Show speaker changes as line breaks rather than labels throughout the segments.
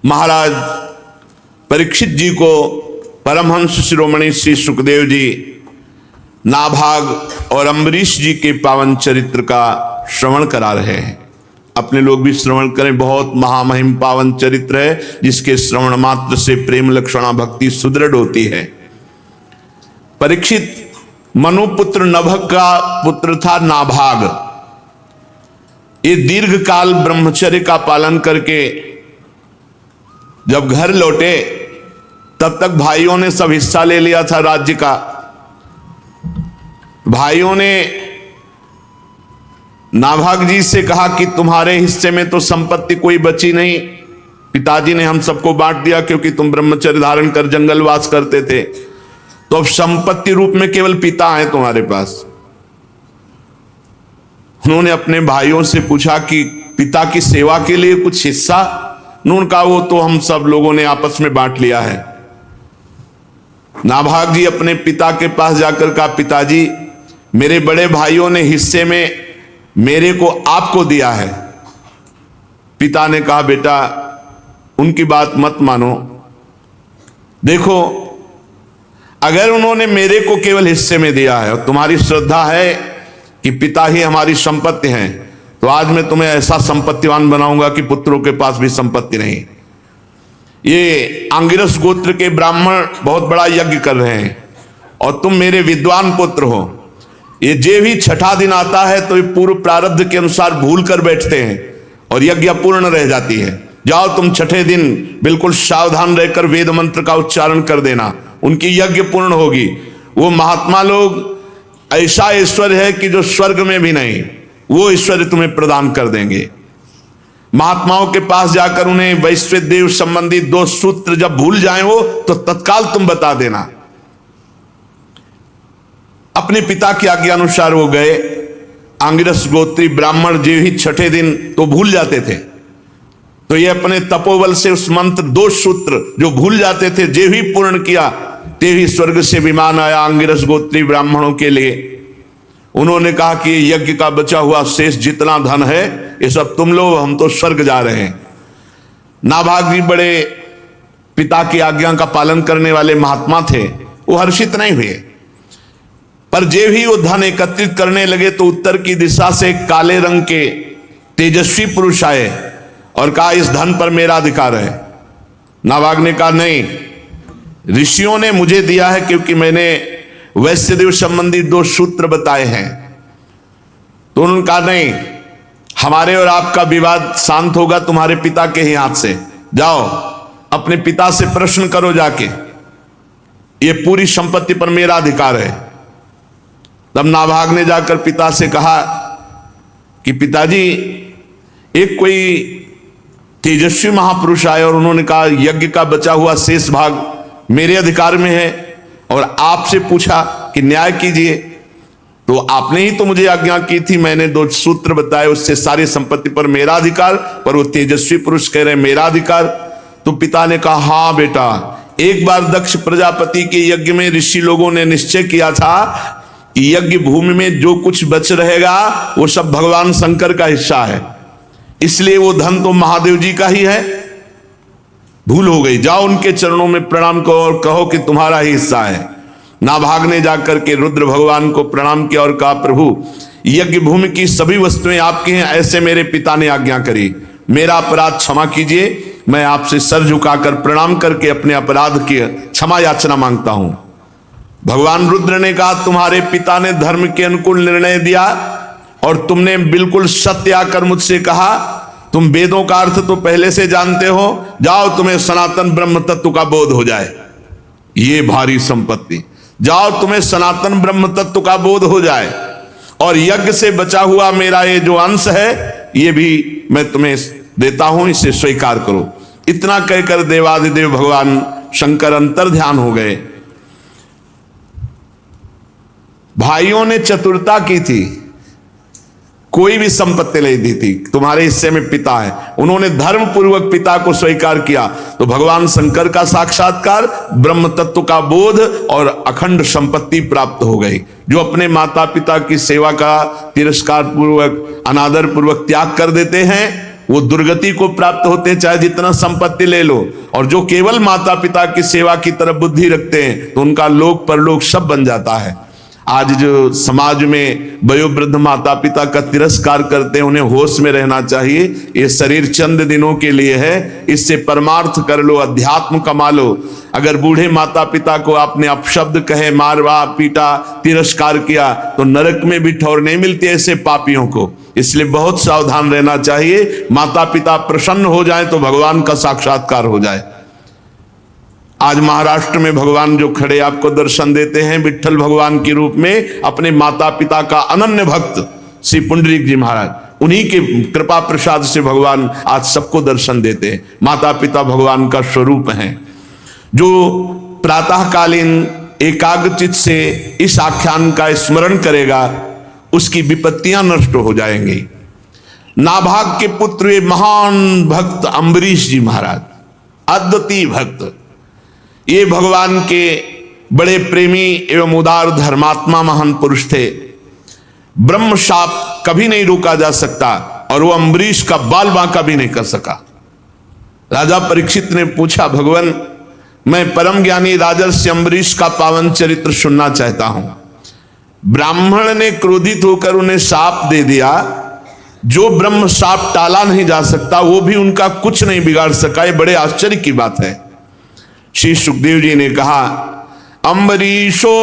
महाराज परीक्षित जी को परमहंस शिरोमणि श्री सुखदेव जी नाभाग और अम्बरीश जी के पावन चरित्र का श्रवण करा रहे हैं। अपने लोग भी श्रवण करें। बहुत महामहिम पावन चरित्र है जिसके श्रवण मात्र से प्रेम लक्षणा भक्ति सुदृढ़ होती है। परीक्षित मनुपुत्र नभग का पुत्र था नाभाग। ये दीर्घ काल ब्रह्मचर्य का पालन करके जब घर लौटे तब तक भाइयों ने सब हिस्सा ले लिया था राज्य का। भाइयों ने नाभाग जी से कहा कि तुम्हारे हिस्से में तो संपत्ति कोई बची नहीं, पिताजी ने हम सबको बांट दिया क्योंकि तुम ब्रह्मचर्य धारण कर जंगलवास करते थे, तो अब संपत्ति रूप में केवल पिता है तुम्हारे पास। उन्होंने अपने भाइयों से पूछा कि पिता की सेवा के लिए कुछ हिस्सा? उन्होंने कहा वो तो हम सब लोगों ने आपस में बांट लिया है। नाभाग जी अपने पिता के पास जाकर कहा, पिताजी मेरे बड़े भाइयों ने हिस्से में मेरे को आपको दिया है। पिता ने कहा, बेटा उनकी बात मत मानो। देखो अगर उन्होंने मेरे को केवल हिस्से में दिया है और तुम्हारी श्रद्धा है कि पिता ही हमारी संपत्ति हैं, तो आज मैं तुम्हें ऐसा संपत्तिवान बनाऊंगा कि पुत्रों के पास भी संपत्ति नहीं। ये आंगिरस गोत्र के ब्राह्मण बहुत बड़ा यज्ञ कर रहे हैं और तुम मेरे विद्वान पुत्र हो। ये जे भी छठा दिन आता है तो ये पूर्व प्रारब्ध के अनुसार भूल कर बैठते हैं और यज्ञ अपूर्ण रह जाती है। जाओ तुम छठे दिन बिल्कुल सावधान रहकर वेद मंत्र का उच्चारण कर देना, उनकी यज्ञ पूर्ण होगी। वो महात्मा लोग ऐसा ऐश्वर्य है कि जो स्वर्ग में भी नहीं, वो ऐश्वर्य तुम्हें प्रदान कर देंगे। महात्माओं के पास जाकर उन्हें वैश्विक देव संबंधी 2 सूत्र जब भूल जाए हो तो तत्काल तुम बता देना। अपने पिता की आज्ञा अनुसार वो गए। आंगिरस गोत्री ब्राह्मण जो ही छठे दिन तो भूल जाते थे, तो ये अपने तपोबल से उस मंत्र 2 सूत्र जो भूल जाते थे जे ही पूर्ण किया, ते ही स्वर्ग से विमान आया आंगिरस गोत्री ब्राह्मणों के लिए। उन्होंने कहा कि यज्ञ का बचा हुआ शेष जितना धन है ये सब तुम लो, हम तो स्वर्ग जा रहे हैं। नाभाग जी बड़े पिता की आज्ञा का पालन करने वाले महात्मा थे, वो हर्षित नहीं हुए। पर जे भी वो धन एकत्रित करने लगे तो उत्तर की दिशा से काले रंग के तेजस्वी पुरुष आए और कहा, इस धन पर मेरा अधिकार है। नाभाग ने कहा, नहीं, ऋषियों ने मुझे दिया है क्योंकि मैंने वैश्यदेव संबंधी 2 सूत्र बताए हैं। तो उन्होंने कहा, नहीं, हमारे और आपका विवाद शांत होगा तुम्हारे पिता के ही हाथ से। जाओ अपने पिता से प्रश्न करो जाके, ये पूरी संपत्ति पर मेरा अधिकार है। तब नाभाग ने जाकर पिता से कहा कि पिताजी एक कोई तेजस्वी महापुरुष आए और उन्होंने कहा यज्ञ का बचा हुआ शेष भाग मेरे अधिकार में है और आपसे पूछा कि न्याय कीजिए, तो आपने ही तो मुझे आज्ञा की थी, मैंने 2 सूत्र बताए, उससे सारी संपत्ति पर मेरा अधिकार, पर वो तेजस्वी पुरुष कह रहे हैं मेरा अधिकार। तो पिता ने कहा, हाँ बेटा, एक बार दक्ष प्रजापति के यज्ञ में ऋषि लोगों ने निश्चय किया था कि यज्ञ भूमि में जो कुछ बच रहेगा वो सब भगवान शंकर का हिस्सा है, इसलिए वो धन तो महादेव जी का ही है। भूल हो गई, जाओ उनके चरणों में प्रणाम करो और कहो कि तुम्हारा ही हिस्सा है। नाभाग ने जाकर के रुद्र भगवान को प्रणाम किया और कहा, प्रभु यज्ञ भूमि की सभी वस्तुएं आपकी हैं, ऐसे मेरे पिता ने आज्ञा करी, मेरा अपराध क्षमा कीजिए। मैं आपसे सर झुकाकर प्रणाम करके अपने अपराध की क्षमा याचना मांगता हूं। भगवान रुद्र ने कहा, तुम्हारे पिता ने धर्म के अनुकूल निर्णय दिया और तुमने बिल्कुल सत्य आकर मुझसे कहा, तुम वेदों का अर्थ तो पहले से जानते हो, जाओ तुम्हें सनातन ब्रह्म तत्व का बोध हो जाए। ये भारी संपत्ति, जाओ तुम्हें सनातन ब्रह्म तत्व का बोध हो जाए और यज्ञ से बचा हुआ मेरा ये जो अंश है ये भी मैं तुम्हें देता हूं, इसे स्वीकार करो। इतना कहकर देवादिदेव भगवान शंकर अंतर ध्यान हो गए। भाइयों ने चतुरता की थी, कोई भी संपत्ति नहीं दी थी, तुम्हारे हिस्से में पिता है। उन्होंने धर्म पूर्वक पिता को स्वीकार किया तो भगवान शंकर का साक्षात्कार, ब्रह्म तत्व का बोध और अखंड संपत्ति प्राप्त हो गई। जो अपने माता पिता की सेवा का तिरस्कार पूर्वक, अनादर पूर्वक त्याग कर देते हैं वो दुर्गति को प्राप्त होते हैं, चाहे जितना संपत्ति ले लो। और जो केवल माता पिता की सेवा की तरफ बुद्धि रखते हैं तो उनका लोक परलोक सब बन जाता है। आज जो समाज में वयोवृद्ध माता पिता का तिरस्कार करते हैं, उन्हें होश में रहना चाहिए। ये शरीर चंद दिनों के लिए है, इससे परमार्थ कर लो, अध्यात्म कमा लो। अगर बूढ़े माता पिता को आपने अपशब्द कहे, मारवा पीटा, तिरस्कार किया तो नरक में भी ठौर नहीं मिलती ऐसे पापियों को। इसलिए बहुत सावधान रहना चाहिए। माता पिता प्रसन्न हो जाए तो भगवान का साक्षात्कार हो जाए। आज महाराष्ट्र में भगवान जो खड़े आपको दर्शन देते हैं विट्ठल भगवान के रूप में, अपने माता पिता का अनन्य भक्त श्री पुंडरीक जी महाराज, उन्हीं के कृपा प्रसाद से भगवान आज सबको दर्शन देते हैं। माता पिता भगवान का स्वरूप हैं। जो प्रातःकालीन एकाग्रचित से इस आख्यान का स्मरण करेगा उसकी विपत्तियां नष्ट हो जाएंगी। नाभाग के पुत्र वे महान भक्त अम्बरीश जी महाराज, अद्वितीय भक्त, ये भगवान के बड़े प्रेमी एवं उदार धर्मात्मा महान पुरुष थे। ब्रह्म शाप कभी नहीं रोका जा सकता और वो अम्बरीश का बाल बांका भी नहीं कर सका। राजा परीक्षित ने पूछा, भगवान मैं परम ज्ञानी राजर्षि अम्बरीश का पावन चरित्र सुनना चाहता हूं। ब्राह्मण ने क्रोधित होकर उन्हें शाप दे दिया। जो ब्रह्म शाप टाला नहीं जा सकता वो भी उनका कुछ नहीं बिगाड़ सका। ये बड़े आश्चर्य की बात है। श्री सुखदेव जी ने कहा, अम्बरीशो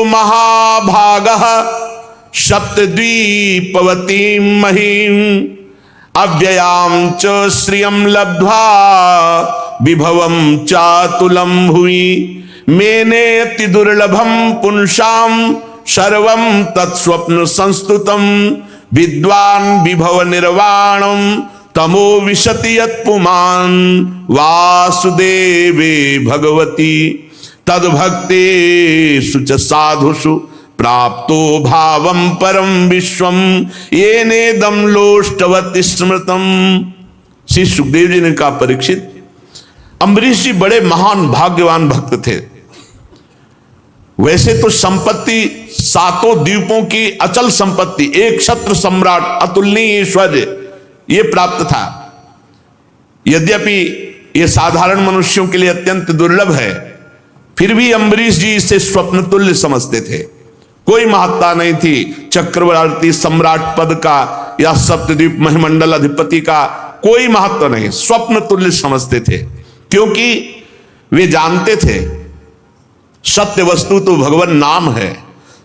महाभागः सप्तद्वीपवती महीम अव्ययाम च श्रियम लब्ध्वा विभवम चातुलम भुवि मेनेति दुर्लभम पुंसाम सर्वम तत्स्वप्न संस्तुतम विद्वान विभव निर्वाणम तमो विशति यत्पुमान वासुदेवे भगवती तद्भक्तेषु च साधुषु प्राप्तो भावम परम विश्वम येनेदं लोष्टवत् स्मृतम। श्री सुखदेव जी ने कहा, परीक्षित अम्बरीश जी बड़े महान भाग्यवान भक्त थे। वैसे तो संपत्ति सातों द्वीपों की अचल संपत्ति, एक छत्र सम्राट, अतुलनीय ऐश्वर्य ये प्राप्त था। यद्यपि ये साधारण मनुष्यों के लिए अत्यंत दुर्लभ है, फिर भी अम्बरीश जी इसे स्वप्न तुल्य समझते थे। कोई महत्ता नहीं थी चक्रवर्ती सम्राट पद का या सप्तद्वीप महिमंडल अधिपति का, कोई महत्व नहीं, स्वप्न तुल्य समझते थे। क्योंकि वे जानते थे सत्य वस्तु तो भगवान नाम है,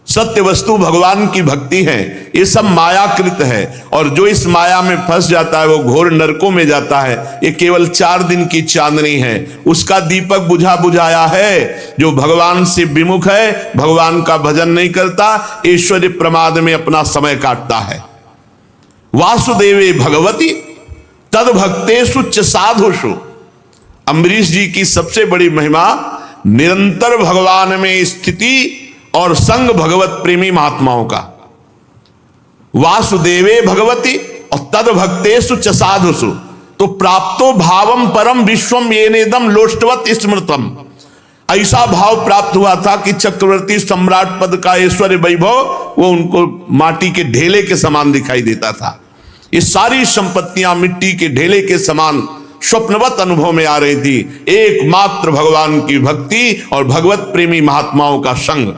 सत्य वस्तु भगवान की भक्ति है। ये सब मायाकृत है और जो इस माया में फंस जाता है वो घोर नरकों में जाता है। ये केवल 4 दिन की चांदनी है, उसका दीपक बुझा बुझाया है। जो भगवान से विमुख है, भगवान का भजन नहीं करता, ऐश्वर्य प्रमाद में अपना समय काटता है। वासुदेवे भगवती तद्भक्तेषु च साधुषु, अम्बरीश जी की सबसे बड़ी महिमा निरंतर भगवान में स्थिति और संग भगवत प्रेमी महात्माओं का। वासुदेवे भगवती और तद्भक्तेषु च साधुषु, तो प्राप्तो भावम परम विश्वम येनेदं लोष्टवत् स्मृतम। ऐसा भाव प्राप्त हुआ था कि चक्रवर्ती सम्राट पद का ऐश्वर्य वैभव वो उनको माटी के ढेले के समान दिखाई देता था। ये सारी संपत्तियां मिट्टी के ढेले के समान स्वप्नवत अनुभव में आ रही थी। एकमात्र भगवान की भक्ति और भगवत प्रेमी महात्माओं का संग,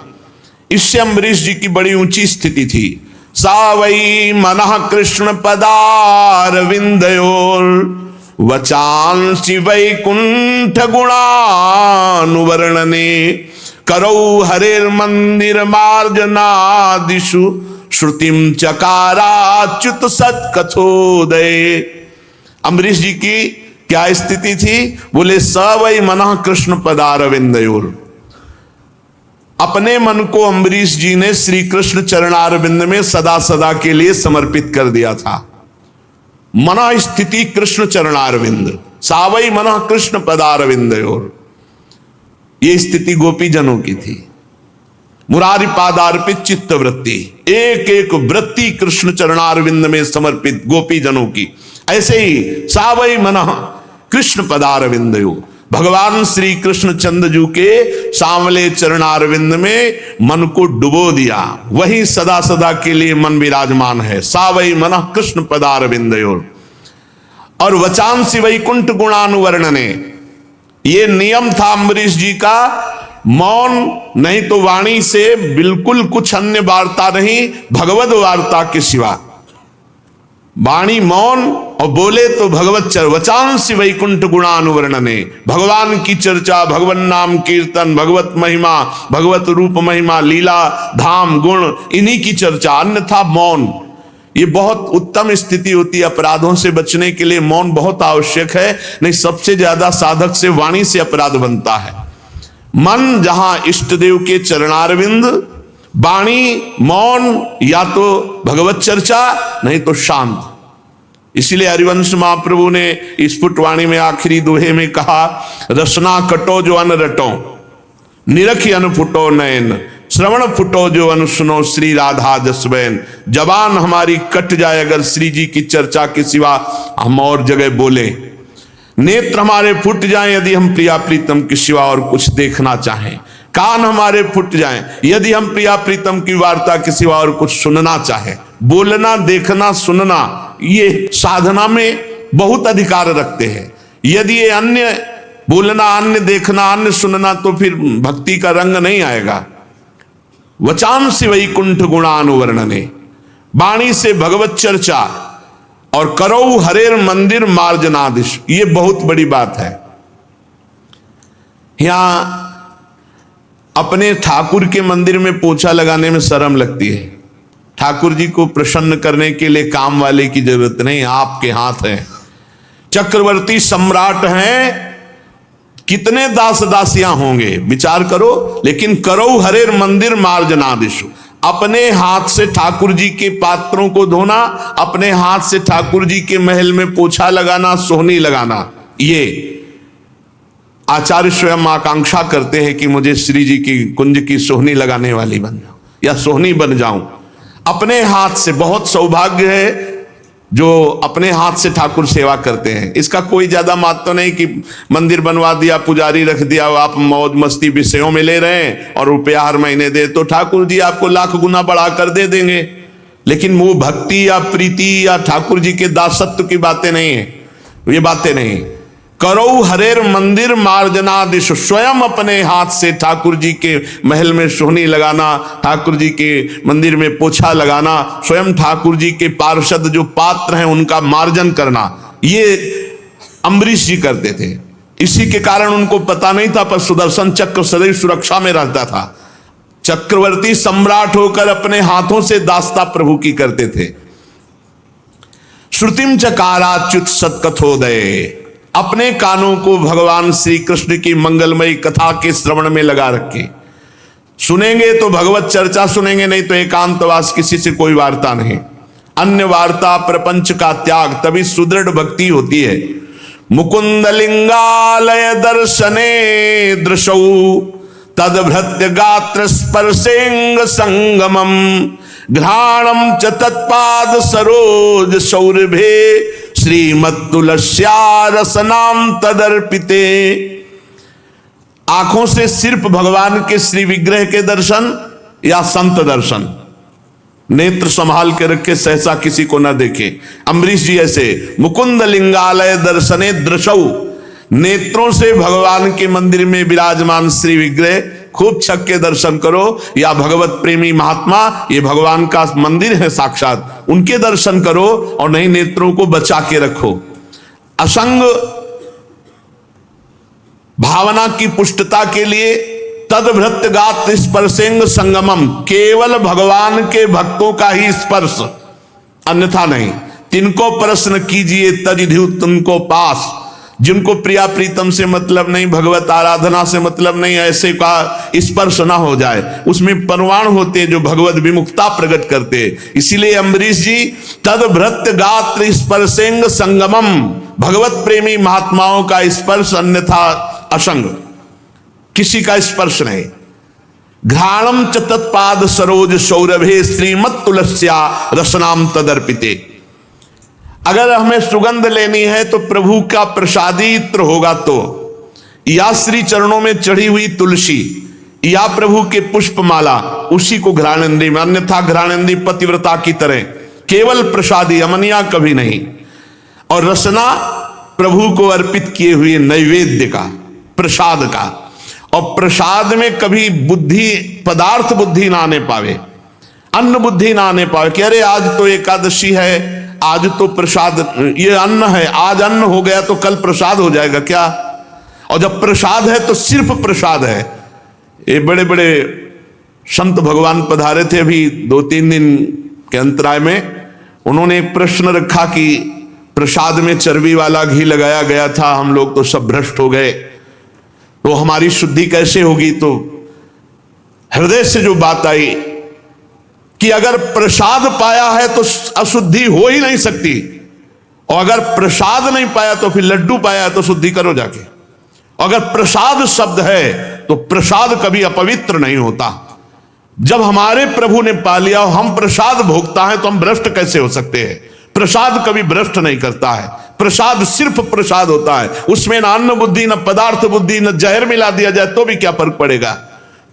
इससे अम्बरीश जी की बड़ी ऊंची स्थिति थी। सा वै मनः कृष्ण पदारविंदयोर वचांसि वैकुंठ गुणानुवर्णने करौ हरेर्मंदिर मार्जनादिषु श्रुतिम चकाराच्युत सत्कथोदय। अम्बरीश जी की क्या स्थिति थी? बोले स वै मनः कृष्ण पदारविंदयोर, अपने मन को अम्बरीश जी ने श्री कृष्ण चरणारविंद में सदा सदा के लिए समर्पित कर दिया था। मना स्थिति कृष्ण चरणारविंद, सावई मना कृष्ण पदारविंदयोर, ये स्थिति गोपी जनों की थी। मुरारी पादार्पित चित्त वृत्ति, एक एक वृत्ति कृष्ण चरणारविंद में समर्पित गोपी जनों की। ऐसे ही सावई मना कृष्ण पदारविंदयोर, भगवान श्री कृष्ण चंद्रजू के सांवले चरणारविंद में मन को डुबो दिया, वही सदा सदा के लिए मन विराजमान है। सावई मन कृष्ण पदारविंदयोर। और वचांसि वैकुंठ गुणानुवर्णने। ये नियम था अम्बरीश जी का, मौन नहीं तो वाणी से बिल्कुल कुछ अन्य वार्ता नहीं भगवद वार्ता के सिवा। वाणी मौन और बोले तो भगवत चर वचांसि वैकुंठ गुणानुवर्णने। भगवान की चर्चा, भगवान नाम कीर्तन, भगवत महिमा, भगवत रूप महिमा, लीला धाम गुण, इन्हीं की चर्चा, अन्यथा मौन। ये बहुत उत्तम स्थिति होती है। अपराधों से बचने के लिए मौन बहुत आवश्यक है, नहीं सबसे ज्यादा साधक से वाणी से अपराध बनता है। मन जहां इष्ट देव के चरणारविंद, वाणी मौन, या तो भगवत चर्चा नहीं तो शांत। इसीलिए हरिवंश महाप्रभु ने स्फुट वाणी में आखिरी दोहे में कहा, रसना कटो जो अन रटो, निरखी अन फुटो नयन, श्रवण फुटो जो अन सुनो श्री राधा जसवैन। जबान हमारी कट जाए अगर श्री जी की चर्चा के सिवा हम और जगह बोले। नेत्र हमारे फुट जाएं यदि हम प्रिया प्रीतम के सिवा और कुछ देखना चाहें। कान हमारे फुट जाएं यदि हम प्रिया प्रीतम की वार्ता के सिवा और कुछ सुनना चाहें। बोलना, देखना, सुनना, ये साधना में बहुत अधिकार रखते हैं। यदि ये अन्य बोलना, अन्य देखना, अन्य सुनना, तो फिर भक्ति का रंग नहीं आएगा। वचांसि वैकुंठ गुणानुवर्णने, वाणी से भगवत चर्चा, और करो हरेर मंदिर मार्जनादिश। ये बहुत बड़ी बात है। यहां अपने ठाकुर के मंदिर में पोछा लगाने में शर्म लगती है। ठाकुर जी को प्रसन्न करने के लिए काम वाले की जरूरत नहीं, आपके हाथ है। चक्रवर्ती सम्राट हैं, कितने दास दासियां होंगे विचार करो। लेकिन करो हरेर मंदिर मार्जनादिशु, अपने हाथ से ठाकुर जी के पात्रों को धोना, अपने हाथ से ठाकुर जी के महल में पोछा लगाना, सोहनी लगाना, ये आचार्य स्वयं आकांक्षा करते हैं कि मुझे श्री जी की कुंज की सोहनी लगाने वाली बन जाऊं या सोहनी बन जाऊं। अपने हाथ से, बहुत सौभाग्य है जो अपने हाथ से ठाकुर सेवा करते हैं। इसका कोई ज्यादा महत्व नहीं कि मंदिर बनवा दिया, पुजारी रख दिया, आप मौज मस्ती विषयों में ले रहे हैं और रुपया हर महीने दे तो ठाकुर जी आपको लाख गुना बढ़ा कर दे देंगे। लेकिन वो भक्ति या प्रीति या ठाकुर जी के दासत्व की बातें नहीं है, ये बातें नहीं। करो हरेर मंदिर मार्जनादिश, स्वयं अपने हाथ से ठाकुर जी के महल में सोहनी लगाना, ठाकुर जी के मंदिर में पोछा लगाना, स्वयं ठाकुर जी के पार्षद जो पात्र हैं उनका मार्जन करना, ये अम्बरीश जी करते थे। इसी के कारण उनको पता नहीं था, पर सुदर्शन चक्र सदैव सुरक्षा में रहता था। चक्रवर्ती सम्राट होकर अपने हाथों से दास्ता प्रभु की करते थे। श्रुतिम चकाराच्युत सत्कथोदय, अपने कानों को भगवान श्री कृष्ण की मंगलमयी कथा के श्रवण में लगा रखे। सुनेंगे तो भगवत चर्चा सुनेंगे, नहीं तो एकांतवास, किसी से कोई वार्ता नहीं। अन्य वार्ता प्रपंच का त्याग, तभी सुदृढ़ भक्ति होती है। मुकुंद लिंगालय दर्शने दृशौ तदभृत्य गात्र स्पर्शेंग संगमम घ्राणम च तत्पाद सरोज सौरभे श्रीमत्तुलस्या रसनाम तदर्पिते। आंखों से सिर्फ भगवान के श्री विग्रह के दर्शन या संत दर्शन, नेत्र संभाल के रखे, सहसा किसी को न देखे। अम्बरीश जी ऐसे मुकुंद लिंगालय दर्शने दृशौ, नेत्रों से भगवान के मंदिर में विराजमान श्री विग्रह खूब छक के दर्शन करो, या भगवत प्रेमी महात्मा, ये भगवान का मंदिर है साक्षात, उनके दर्शन करो, और नहीं नेत्रों को बचा के रखो। असंग भावना की पुष्टता के लिए तदभृत्य गात स्पर्शेंग संगमम, केवल भगवान के भक्तों का ही स्पर्श, अन्यथा नहीं। तिनको प्रश्न कीजिए तजिधु तुमको पास, जिनको प्रिया प्रीतम से मतलब नहीं, भगवत आराधना से मतलब नहीं, ऐसे का स्पर्श ना हो जाए। उसमें परवान होते जो भगवत विमुखता प्रकट करते। इसीलिए अम्बरीश जी तदभृत्य गात्र स्पर्शेंग संगमम, भगवत प्रेमी महात्माओं का स्पर्श, अन्यथा असंग, किसी का स्पर्श नहीं। घ्राणम च तत्पाद सरोज सौरभे श्रीमत्तुलस्या रसनाम तदर्पिते। अगर हमें सुगंध लेनी है तो प्रभु का प्रसादी इत्र होगा, तो या श्री चरणों में चढ़ी हुई तुलसी या प्रभु के पुष्पमाला, उसी को घ्राणेंद्री में, अन्यथा घ्राणेंद्री पतिव्रता की तरह केवल प्रसादी, अमनिया कभी नहीं। और रसना प्रभु को अर्पित किए हुए नैवेद्य का, प्रसाद का। और प्रसाद में कभी बुद्धि, पदार्थ बुद्धि ना आने पावे, अन्न बुद्धि ना आने पावे कि अरे आज तो एकादशी है, आज तो प्रसाद, ये अन्न है, आज अन्न हो गया तो कल प्रसाद हो जाएगा क्या? और जब प्रसाद है तो सिर्फ प्रसाद है। ये बड़े बड़े संत भगवान पधारे थे अभी 2-3 दिन के अंतराय में। उन्होंने एक प्रश्न रखा कि प्रसाद में चर्बी वाला घी लगाया गया था, हम लोग तो सब भ्रष्ट हो गए, तो हमारी शुद्धि कैसे होगी? तो हृदय से जो बात आई कि अगर प्रसाद पाया है तो अशुद्धि हो ही नहीं सकती, और अगर प्रसाद नहीं पाया तो फिर लड्डू पाया तो शुद्धि करो जाके। अगर प्रसाद शब्द है तो प्रसाद कभी अपवित्र नहीं होता। जब हमारे प्रभु ने पा लिया और हम प्रसाद भोगता है तो हम भ्रष्ट कैसे हो सकते हैं? प्रसाद कभी भ्रष्ट नहीं करता है। प्रसाद सिर्फ प्रसाद होता है, उसमें न अन्न बुद्धि, न पदार्थ बुद्धि, न जहर मिला दिया जाए तो भी क्या फर्क पड़ेगा?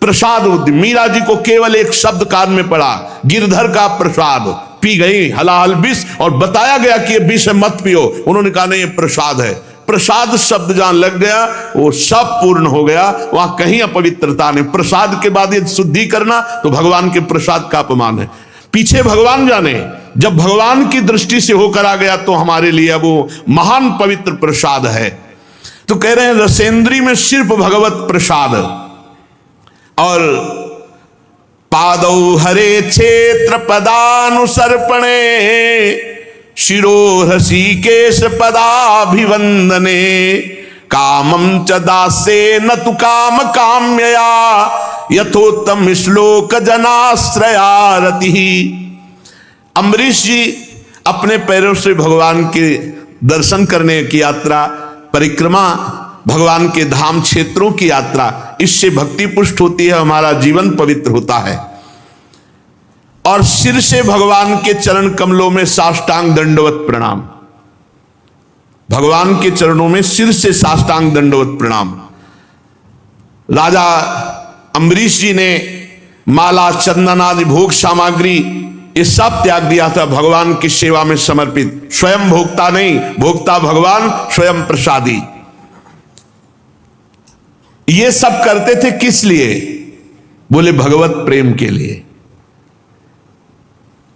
प्रसाद बुद्धि। मीरा जी को केवल एक शब्द कान में पड़ा, गिरधर का प्रसाद, पी गई हलाहल विष, और बताया गया कि ये विष मत पियो। उन्होंने कहा नहीं, ये प्रसाद है। प्रसाद शब्द जहां लग गया वो सब पूर्ण हो गया, वहां कहीं अपवित्रता नहीं। प्रसाद के बाद ये शुद्धि करना तो भगवान के प्रसाद का अपमान है। पीछे भगवान जाने, जब भगवान की दृष्टि से होकर आ गया तो हमारे लिए वो महान पवित्र प्रसाद है। तो कह रहे हैं रसेंद्री में सिर्फ भगवत प्रसाद। और पादौ हरे क्षेत्र पदानुसर्पणे शिरो ऋषिकेश पदाभिवंदने कामं च दासे न तु काम काम्यया यथोत्तम श्लोक जनाश्रयारति। अम्बरीश जी अपने पैरों से भगवान के दर्शन करने की यात्रा, परिक्रमा, भगवान के धाम क्षेत्रों की यात्रा, इससे भक्ति पुष्ट होती है, हमारा जीवन पवित्र होता है। और सिर से भगवान के चरण कमलों में साष्टांग दंडवत प्रणाम। भगवान के चरणों में सिर से साष्टांग दंडवत प्रणाम। राजा अम्बरीश जी ने माला, चंदन आदि भोग सामग्री ये सब त्याग दिया था, भगवान की सेवा में समर्पित। स्वयं भोक्ता नहीं, भोक्ता भगवान, स्वयं प्रसादी। ये सब करते थे किस लिए? बोले भगवत प्रेम के लिए।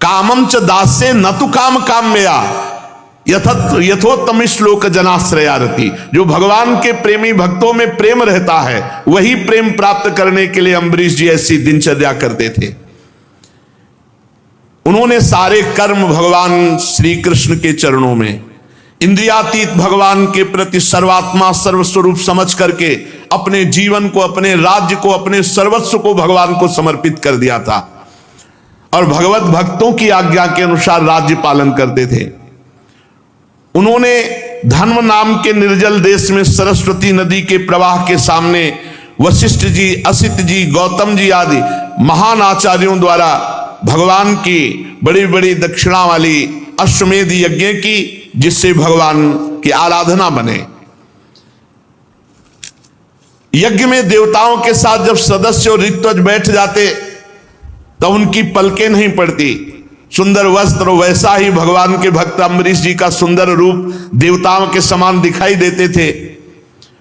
कामम च दासे न तु काम काम्यया यथोत्तम श्लोक जनाश्रयारति। जो भगवान के प्रेमी भक्तों में प्रेम रहता है वही प्रेम प्राप्त करने के लिए अम्बरीश जी ऐसी दिनचर्या करते थे। उन्होंने सारे कर्म भगवान श्री कृष्ण के चरणों में, इंद्रियातीत भगवान के प्रति सर्वात्मा सर्वस्वरूप समझ करके अपने जीवन को, अपने राज्य को, अपने सर्वस्व को भगवान को समर्पित कर दिया था। और भगवत भक्तों की आज्ञा के अनुसार राज्य पालन करते थे। उन्होंने धर्म नाम के निर्जल देश में सरस्वती नदी के प्रवाह के सामने वशिष्ठ जी, असित जी, गौतम जी आदि महान आचार्यों द्वारा भगवान की बड़ी बड़ी दक्षिणा वाली अश्वमेध यज्ञ की, जिससे भगवान की आराधना बने। यज्ञ में देवताओं के साथ जब सदस्य और ऋत्विज बैठ जाते तो उनकी पलकें नहीं पड़ती। सुंदर वस्त्र, वैसा ही भगवान के भक्त अम्बरीश जी का सुंदर रूप देवताओं के समान दिखाई देते थे।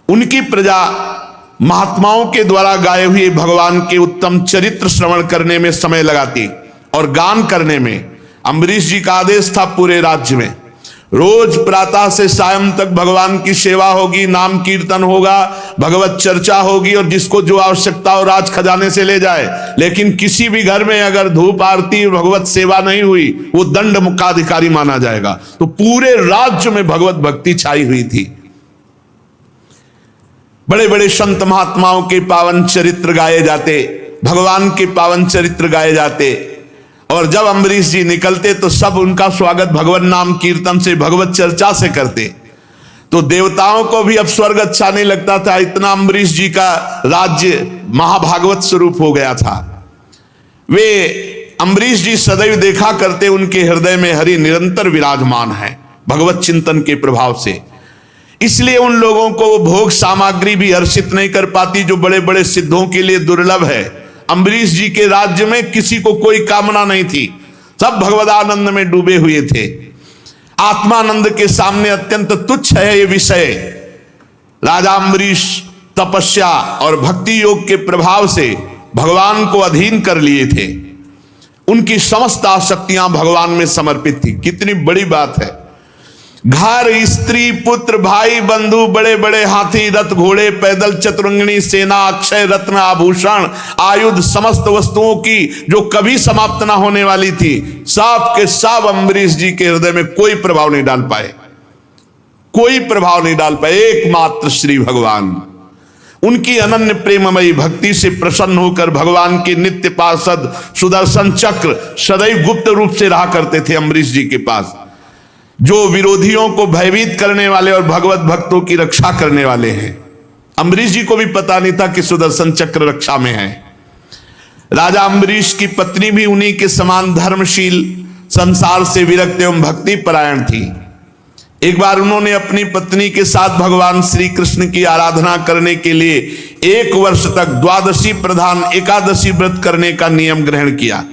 उनकी प्रजा महात्माओं के द्वारा गाए हुए भगवान के उत्तम चरित्र श्रवण करने में समय लगाती और गान करने में। अम्बरीश जी का आदेश था पूरे राज्य में रोज प्रातः से सायं तक भगवान की सेवा होगी, नाम कीर्तन होगा, भगवत चर्चा होगी, और जिसको जो आवश्यकता हो राज खजाने से ले जाए। लेकिन किसी भी घर में अगर धूप आरती भगवत सेवा नहीं हुई वो दंड मुक्ताधिकारी माना जाएगा। तो पूरे राज्य में भगवत भक्ति छाई हुई थी। बड़े बड़े संत महात्माओं के पावन चरित्र गाए जाते, भगवान के पावन चरित्र गाए जाते। और जब अम्बरीश जी निकलते तो सब उनका स्वागत भगवत नाम कीर्तन से, भगवत चर्चा से करते। तो देवताओं को भी अब स्वर्ग अच्छा नहीं लगता था, इतना अम्बरीश जी का राज्य महाभागवत स्वरूप हो गया था। वे अम्बरीश जी सदैव देखा करते उनके हृदय में हरि निरंतर विराजमान है भगवत चिंतन के प्रभाव से। इसलिए उन लोगों को वो भोग सामग्री भी हर्षित नहीं कर पाती जो बड़े बड़े सिद्धों के लिए दुर्लभ है। अम्बरीश जी के राज्य में किसी को कोई कामना नहीं थी, सब भगवदानंद में डूबे हुए थे। आत्मानंद के सामने अत्यंत तुच्छ है ये विषय। राजा अम्बरीश तपस्या और भक्ति योग के प्रभाव से भगवान को अधीन कर लिए थे। उनकी समस्त आसक्तियां भगवान में समर्पित थी। कितनी बड़ी बात है। घर, स्त्री, पुत्र, भाई, बंधु, बड़े बड़े हाथी, रथ, घोड़े, पैदल, चतुरंगिणी सेना, अक्षय रत्न, आभूषण, आयुध, समस्त वस्तुओं की जो कभी समाप्त ना होने वाली थी, सब के सब अम्बरीश जी के हृदय में कोई प्रभाव नहीं डाल पाए, कोई प्रभाव नहीं डाल पाए। एकमात्र श्री भगवान उनकी अनन्य प्रेममयी भक्ति से प्रसन्न होकर भगवान के नित्य पार्षद सुदर्शन चक्र सदैव गुप्त रूप से रहा करते थे अम्बरीश जी के पास, जो विरोधियों को भयभीत करने वाले और भगवत भक्तों की रक्षा करने वाले हैं। अम्बरीश जी को भी पता नहीं था कि सुदर्शन चक्र रक्षा में है। राजा अम्बरीश की पत्नी भी उन्हीं के समान धर्मशील, संसार से विरक्त एवं भक्ति परायण थी। एक बार उन्होंने अपनी पत्नी के साथ भगवान श्री कृष्ण की आराधना करने के लिए 1 वर्ष तक द्वादशी प्रधान एकादशी व्रत करने का नियम ग्रहण किया।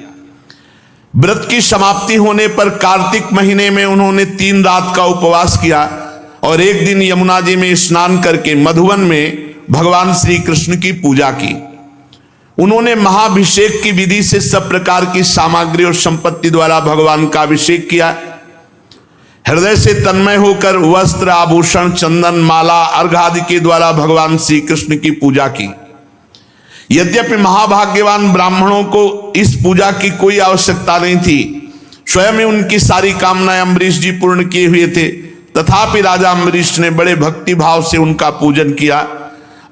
व्रत की समाप्ति होने पर कार्तिक महीने में उन्होंने 3 रात का उपवास किया और एक दिन यमुना जी में स्नान करके मधुवन में भगवान श्री कृष्ण की पूजा की। उन्होंने महाभिषेक की विधि से सब प्रकार की सामग्री और संपत्ति द्वारा भगवान का अभिषेक किया। हृदय से तन्मय होकर वस्त्र, आभूषण, चंदन, माला, अर्घ आदि के द्वारा भगवान श्री कृष्ण की पूजा की। यद्यपि महाभाग्यवान ब्राह्मणों को इस पूजा की कोई आवश्यकता नहीं थी, स्वयं ही उनकी सारी कामनाएं अम्बरीश जी पूर्ण किए हुए थे, तथापि राजा अम्बरीश ने बड़े भक्ति भाव से उनका पूजन किया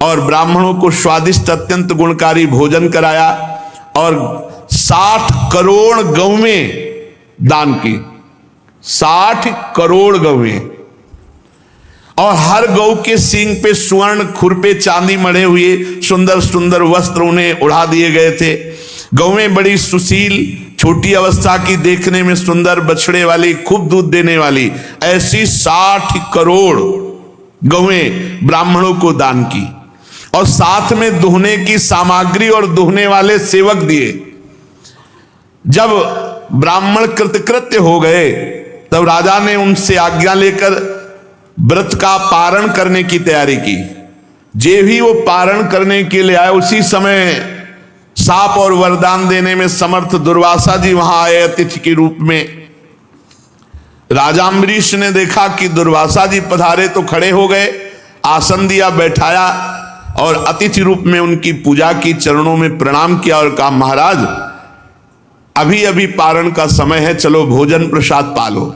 और ब्राह्मणों को स्वादिष्ट अत्यंत गुणकारी भोजन कराया और 60 करोड़ गौवें दान की। 60 करोड़ गौवें, और हर गौ के सींग पे स्वर्ण, खुर पे चांदी मढ़े हुए सुंदर सुंदर वस्त्र उन्हें उड़ा दिए गए थे। गौवें बड़ी सुशील, छोटी अवस्था की, देखने में सुंदर, बछड़े वाली, खूब दूध देने वाली, ऐसी 60 करोड़ गौवें ब्राह्मणों को दान की और साथ में दुहने की सामग्री और दुहने वाले सेवक दिए। जब ब्राह्मण कृतकृत्य हो गए तब राजा ने उनसे आज्ञा लेकर व्रत का पारण करने की तैयारी की। जे भी वो पारण करने के लिए आए, उसी समय शाप और वरदान देने में समर्थ दुर्वासा जी वहां आए अतिथि के रूप में। राजा अम्बरीश ने देखा कि दुर्वासा जी पधारे तो खड़े हो गए, आसन दिया, बैठाया और अतिथि रूप में उनकी पूजा की, चरणों में प्रणाम किया और कहा, महाराज अभी अभी पारण का समय है, चलो भोजन प्रसाद पालो।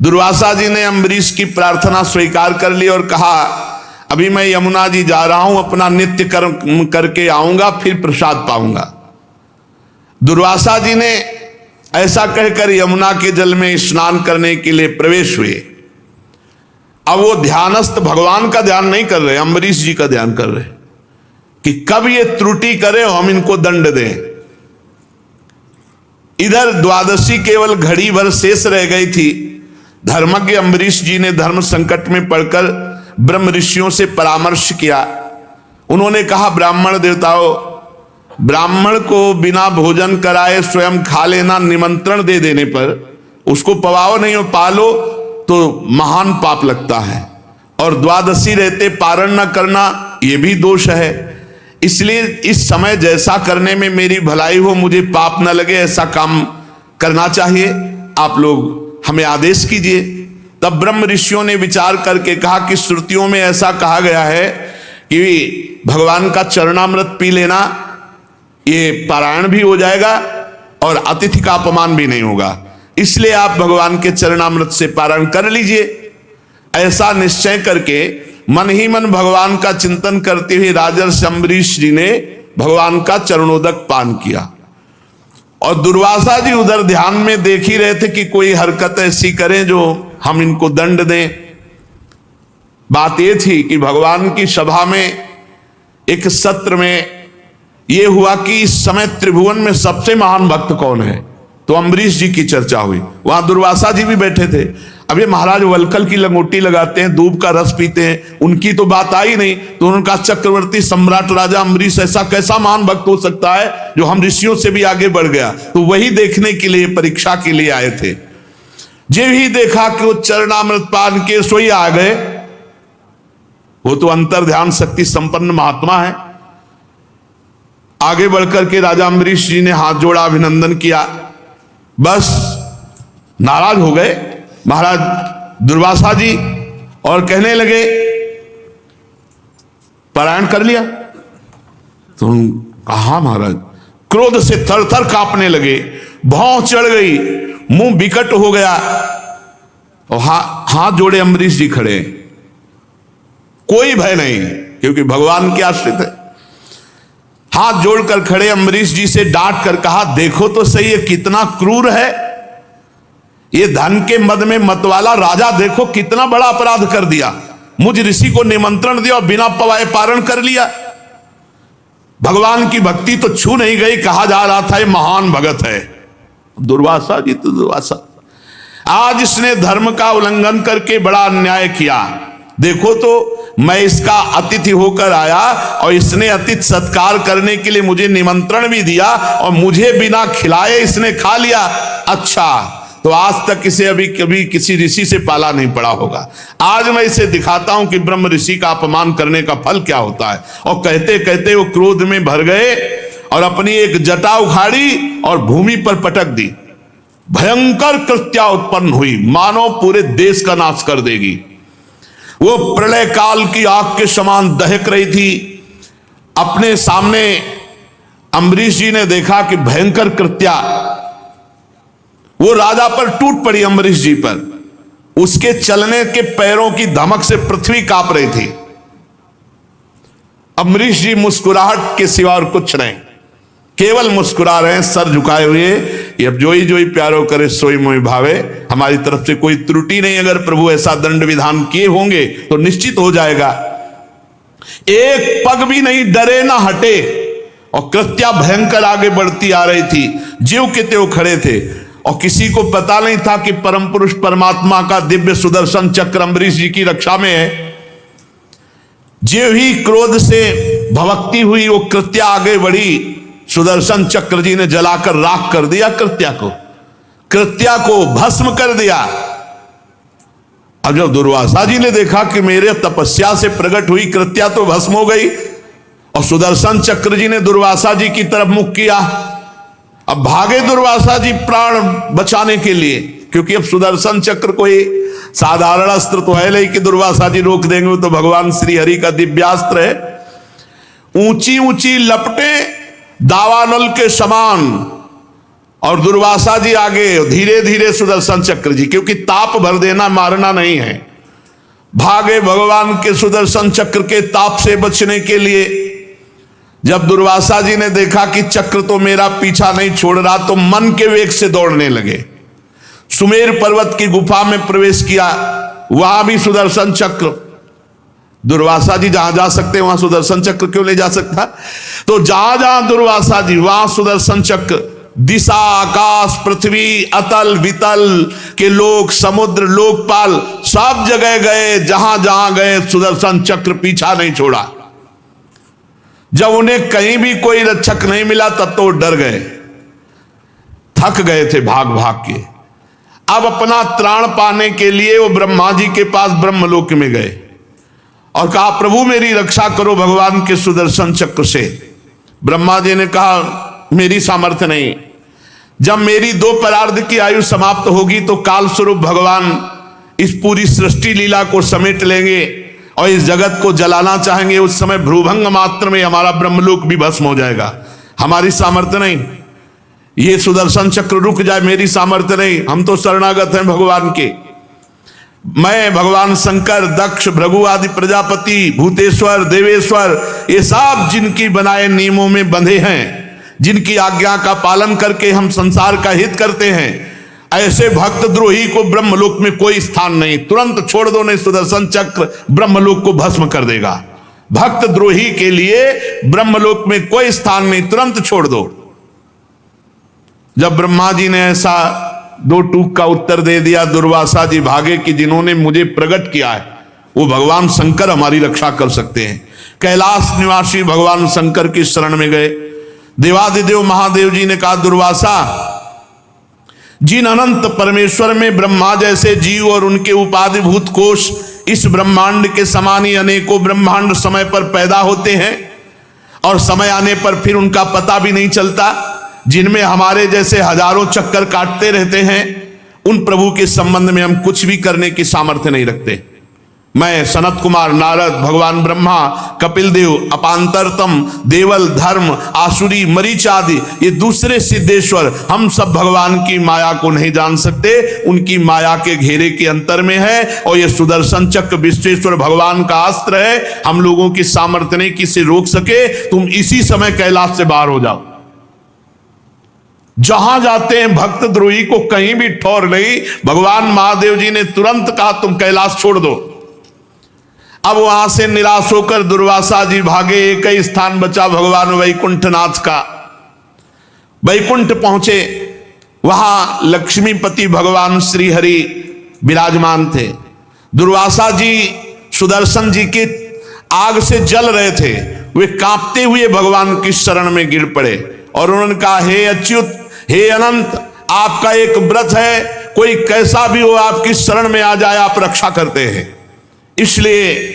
दुर्वासा जी ने अम्बरीश की प्रार्थना स्वीकार कर ली और कहा, अभी मैं यमुना जी जा रहा हूं, अपना नित्य कर्म करके आऊंगा, फिर प्रसाद पाऊंगा। दुर्वासा जी ने ऐसा कहकर यमुना के जल में स्नान करने के लिए प्रवेश हुए। अब वो ध्यानस्थ भगवान का ध्यान नहीं कर रहे, अम्बरीश जी का ध्यान कर रहे कि कब ये त्रुटि करे और हम इनको दंड दें। इधर द्वादशी केवल घड़ी भर शेष रह गई थी। धर्मज्ञ अम्बरीश जी ने धर्म संकट में पड़कर ब्रह्म ऋषियों से परामर्श किया। उन्होंने कहा, ब्राह्मण देवताओं, ब्राह्मण को बिना भोजन कराए स्वयं खा लेना, निमंत्रण दे देने पर उसको पवाओ नहीं हो, पालो तो महान पाप लगता है, और द्वादशी रहते पारण न करना यह भी दोष है। इसलिए इस समय जैसा करने में मेरी भलाई हो, मुझे पाप न लगे, ऐसा काम करना चाहिए। आप लोग हमें आदेश कीजिए। तब ब्रह्म ऋषियों ने विचार करके कहा कि श्रुतियों में ऐसा कहा गया है कि भगवान का चरणामृत पी लेना, ये पारायण भी हो जाएगा और अतिथि का अपमान भी नहीं होगा, इसलिए आप भगवान के चरणामृत से पारायण कर लीजिए। ऐसा निश्चय करके मन ही मन भगवान का चिंतन करते हुए राजर्षि अम्बरीश जी ने भगवान का चरणोदक पान किया और दुर्वासा जी उधर ध्यान में देख ही रहे थे कि कोई हरकत ऐसी करें जो हम इनको दंड दें। बात यह थी कि भगवान की सभा में एक सत्र में यह हुआ कि इस समय त्रिभुवन में सबसे महान भक्त कौन है, तो अम्बरीश जी की चर्चा हुई। वहां दुर्वासा जी भी बैठे थे। अब ये महाराज वलकल की लंगोटी लगाते हैं, दूब का रस पीते हैं, उनकी तो बात आई नहीं। तो उन्होंने कहा, चक्रवर्ती सम्राट राजा अम्बरीश ऐसा कैसा महान भक्त हो सकता है जो हम ऋषियों से भी आगे बढ़ गया। तो वही देखने के लिए, परीक्षा के लिए आए थे। जब ही देखा कि वो चरणामृत पान के सोई आ गए। वो तो अंतर ध्यान शक्ति संपन्न महात्मा है। आगे बढ़कर के राजा अम्बरीश जी ने हाथ जोड़ा, अभिनंदन किया। बस नाराज हो गए महाराज दुर्वासा जी और कहने लगे पारायण कर लिया? तो कहा महाराज, क्रोध से थर थर कांपने लगे, भौं चढ़ गई, मुंह विकट हो गया और हाथ जोड़े अम्बरीश जी खड़े। कोई भय नहीं, क्योंकि भगवान के आश्रित है। हाथ जोड़कर खड़े अम्बरीश जी से डांट कर कहा, देखो तो सही है कितना क्रूर है ये धन के मद में मतवाला राजा, देखो कितना बड़ा अपराध कर दिया। मुझ ऋषि को निमंत्रण दिया और बिना पवाए पारण कर लिया। भगवान की भक्ति तो छू नहीं गई, कहा जा रहा था ये महान भगत है। दुर्वासा जी तो दुर्वासा, आज इसने धर्म का उल्लंघन करके बड़ा अन्याय किया। देखो तो मैं इसका अतिथि होकर आया और इसने अतिथि सत्कार करने के लिए मुझे निमंत्रण भी दिया और मुझे बिना खिलाए इसने खा लिया। अच्छा, तो आज तक इसे अभी कभी किसी ऋषि से पाला नहीं पड़ा होगा। आज मैं इसे दिखाता हूं कि ब्रह्म ऋषि का अपमान करने का फल क्या होता है। और कहते कहते वो क्रोध में भर गए और अपनी एक जटा उखाड़ी और भूमि पर पटक दी। भयंकर कृत्या उत्पन्न हुई, मानो पूरे देश का नाश कर देगी। वो प्रलय काल की आग के समान दहक रही थी। अपने सामने अम्बरीश जी ने देखा कि भयंकर कृत्या वो राजा पर टूट पड़ी, अम्बरीश जी पर। उसके चलने के पैरों की धमक से पृथ्वी कांप रही थी। अम्बरीश जी मुस्कुराहट के सिवा और कुछ नहीं, केवल मुस्कुरा रहे हैं, सर झुकाए हुए। अब जोई जोई प्यारो करे सोई मोई भावे। हमारी तरफ से कोई त्रुटि नहीं, अगर प्रभु ऐसा दंड विधान किए होंगे तो निश्चित हो जाएगा। एक पग भी नहीं डरे ना हटे और कृत्या भयंकर आगे बढ़ती आ रही थी। जीव के त्यों खड़े थे और किसी को पता नहीं था कि परम पुरुष परमात्मा का दिव्य सुदर्शन चक्र अम्बरीश जी की रक्षा में है। जीव ही क्रोध से भवक्ति हुई, वो कृत्या आगे बढ़ी। सुदर्शन चक्र जी ने जलाकर राख कर दिया कृत्या को भस्म कर दिया। अब जब दुर्वासा जी ने देखा कि मेरे तपस्या से प्रकट हुई कृत्या तो भस्म हो गई, और सुदर्शन चक्र जी ने दुर्वासा जी की तरफ मुख किया। अब भागे दुर्वासा जी प्राण बचाने के लिए, क्योंकि अब सुदर्शन चक्र कोई साधारण अस्त्र तो है नहीं कि दुर्वासा जी रोक देंगे, तो भगवान श्री हरि का दिव्यास्त्र है। ऊंची ऊंची लपटें दावानल के समान, और दुर्वासा जी आगे धीरे धीरे सुदर्शन चक्र जी, क्योंकि ताप भर देना मारना नहीं है। भागे भगवान के सुदर्शन चक्र के ताप से बचने के लिए। जब दुर्वासा जी ने देखा कि चक्र तो मेरा पीछा नहीं छोड़ रहा, तो मन के वेग से दौड़ने लगे। सुमेर पर्वत की गुफा में प्रवेश किया, वहां भी सुदर्शन चक्र। दुर्वासा जी जहां जा सकते वहां सुदर्शन चक्र क्यों नहीं जा सकता? तो जहां जहां दुर्वासा जी वहां सुदर्शन चक्र। दिशा, आकाश, पृथ्वी, अतल वितल के लोक, समुद्र, लोकपाल, सब जगह गए। जहां जहां गए सुदर्शन चक्र पीछा नहीं छोड़ा। जब उन्हें कहीं भी कोई रक्षक नहीं मिला तब तो वो डर गए, थक गए थे भाग भाग के। अब अपना त्राण पाने के लिए वो ब्रह्मा जी के पास ब्रह्मलोक में गए और कहा, प्रभु मेरी रक्षा करो भगवान के सुदर्शन चक्र से। ब्रह्मा जी ने कहा, मेरी सामर्थ्य नहीं। जब मेरी 2 परार्ध की आयु समाप्त होगी तो काल स्वरूप भगवान इस पूरी सृष्टि लीला को समेट लेंगे और इस जगत को जलाना चाहेंगे। उस समय भ्रूभंग मात्र में हमारा ब्रह्मलोक भी भस्म हो जाएगा। हमारी सामर्थ्य नहीं, ये सुदर्शन चक्र रुक जाए, मेरी सामर्थ्य नहीं। हम तो शरणागत हैं भगवान के। मैं, भगवान शंकर, दक्ष, भृगु आदि प्रजापति, भूतेश्वर, देवेश्वर, ये सब जिनकी बनाए नियमों में बंधे हैं, जिनकी आज्ञा का पालन करके हम संसार का हित करते हैं, ऐसे भक्त द्रोही को ब्रह्मलोक में कोई स्थान नहीं। तुरंत छोड़ दो, नहीं सुदर्शन चक्र ब्रह्मलोक को भस्म कर देगा। भक्त द्रोही के लिए ब्रह्मलोक में कोई स्थान नहीं, तुरंत छोड़ दो। जब ब्रह्मा जी ने ऐसा 2 टूक का उत्तर दे दिया, दुर्वासा जी भागे कि जिन्होंने मुझे प्रकट किया है वो भगवान शंकर हमारी रक्षा कर सकते हैं। कैलाश निवासी भगवान शंकर की शरण में गए। देवादिदेव महादेव जी ने कहा, दुर्वासा जिन अनंत परमेश्वर में ब्रह्मा जैसे जीव और उनके उपाधिभूत कोष इस ब्रह्मांड के समान ही अनेकों ब्रह्मांड समय पर पैदा होते हैं और समय आने पर फिर उनका पता भी नहीं चलता, जिनमें हमारे जैसे हजारों चक्कर काटते रहते हैं, उन प्रभु के संबंध में हम कुछ भी करने की सामर्थ्य नहीं रखते। मैं, सनत कुमार, नारद, भगवान ब्रह्मा, कपिल देव, अपांतरतम, देवल, धर्म, आसुरी, मरीच आदि ये दूसरे सिद्धेश्वर, हम सब भगवान की माया को नहीं जान सकते, उनकी माया के घेरे के अंतर में है। और ये सुदर्शन चक्र विश्वेश्वर भगवान का अस्त्र है, हम लोगों की सामर्थ्य नहीं किसे रोक सके। तुम इसी समय कैलाश से बाहर हो जाओ। जहां जाते हैं भक्त द्रोही को कहीं भी ठौर नहीं। भगवान महादेव जी ने तुरंत कहा तुम कैलाश छोड़ दो। अब वहां से निराश होकर दुर्वासा जी भागे, एक ही स्थान बचा भगवान वैकुंठनाथ का। वैकुंठ पहुंचे, वहां लक्ष्मीपति भगवान श्री हरि विराजमान थे। दुर्वासा जी सुदर्शन जी के आग से जल रहे थे, वे कांपते हुए भगवान की शरण में गिर पड़े और उन्होंने कहा, हे अच्युत, हे अनंत, आपका एक व्रत है, कोई कैसा भी हो आपकी शरण में आ जाए आप रक्षा करते हैं, इसलिए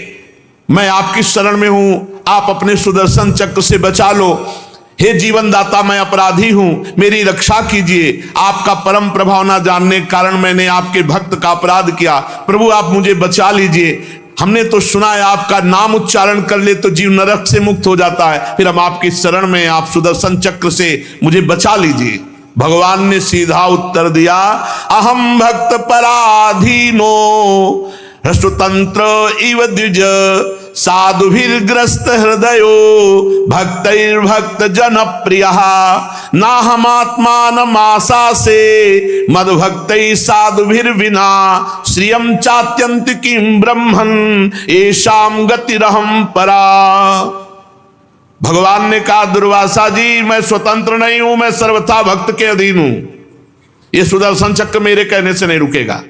मैं आपकी शरण में हूं, आप अपने सुदर्शन चक्र से बचा लो। हे जीवन दाता, मैं अपराधी हूं, मेरी रक्षा कीजिए। आपका परम प्रभाव ना जानने के कारण मैंने आपके भक्त का अपराध किया, प्रभु आप मुझे बचा लीजिए। हमने तो सुना है आपका नाम उच्चारण कर ले तो जीव नरक से मुक्त हो जाता है, फिर हम आपकी शरण में, आप सुदर्शन चक्र से मुझे बचा लीजिए। भगवान ने सीधा उत्तर दिया, अहम भक्त पराधीनो हृष्टतंत्र इव द्विज साधुभिर्ग्रस्त हृदयो भक्तैर्भक्त जन प्रिय नाहमात्मानमासा से मद्भक्तै साधुभिर्विना श्रियं चात्यंत किं ब्रह्मन् येषां गतिरहं परा। भगवान ने कहा, दुर्वासा जी मैं स्वतंत्र नहीं हूं, मैं सर्वथा भक्त के अधीन हूं। ये सुदर्शन चक्र मेरे कहने से नहीं रुकेगा,